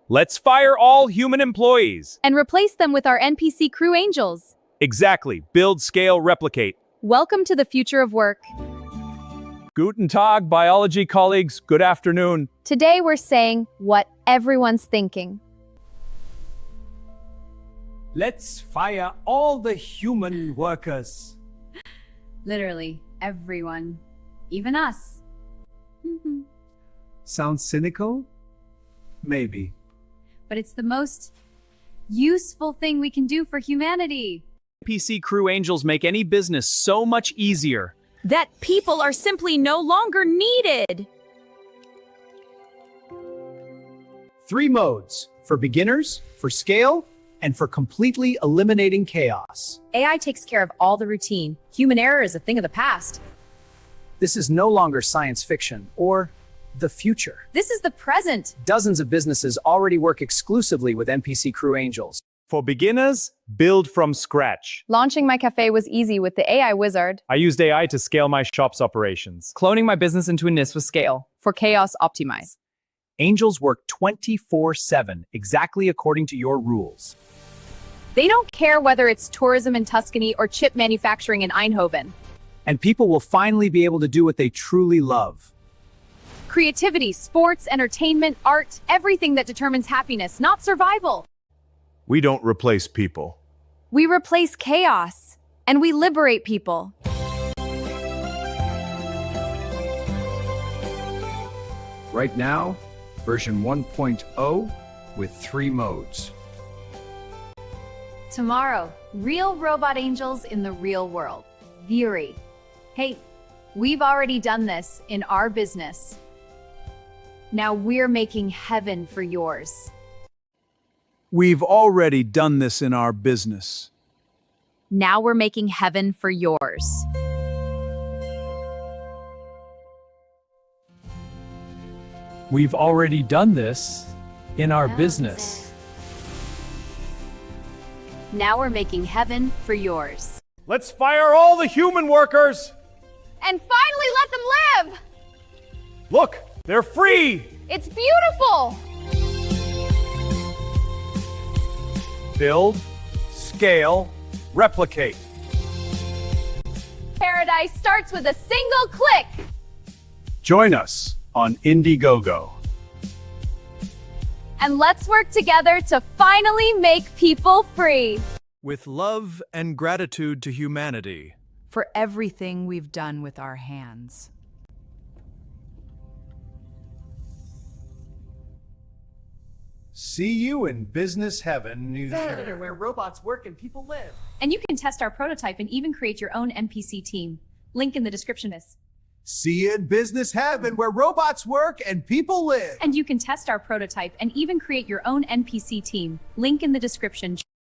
Let's fire all human employees. And replace them with our NPC Crew Angels. Exactly. Build, scale, replicate. Welcome to the future of work. Guten Tag, biology colleagues. Good afternoon. Today we're saying what everyone's thinking. Let's fire all the human workers. Literally, everyone. Even us. Sounds cynical? Maybe. But it's the most useful thing we can do for humanity. NPC Crew Angels make any business so much easier. That people are simply no longer needed. 3 modes: for beginners, for scale, and for completely eliminating chaos. AI takes care of all the routine. Human error is a thing of the past. This is no longer science fiction or the future. This is the present. Dozens of businesses already work exclusively with NPC Crew Angels. For beginners, build from scratch. Launching my cafe was easy with the AI wizard. I used AI to scale my shop's operations. Cloning my business into a NIS with scale. For chaos, optimize. Angels work 24/7, exactly according to your rules. They don't care whether it's tourism in Tuscany or chip manufacturing in Eindhoven. And people will finally be able to do what they truly love. Creativity, sports, entertainment, art, everything that determines happiness, not survival. We don't replace people. We replace chaos, and we liberate people. Right now, version 1.0 with 3 modes. Tomorrow, real robot angels in the real world. Theory. Hey, we've already done this in our business. Now we're making heaven for yours. We've already done this in our business. Now we're making heaven for yours. We've already done this in our business. Now we're making heaven for yours. Let's fire all the human workers. And finally let them live! Look, they're free. It's beautiful! Build, scale, replicate. Paradise starts with a single click. Join us on Indiegogo. And let's work together to finally make people free. With love and gratitude to humanity. For everything we've done with our hands. See you in business heaven. Where robots work and people live. And you can test our prototype and even create your own NPC team. Link in the description. See you in business heaven where robots work and people live. And you can test our prototype and even create your own NPC team. Link in the description.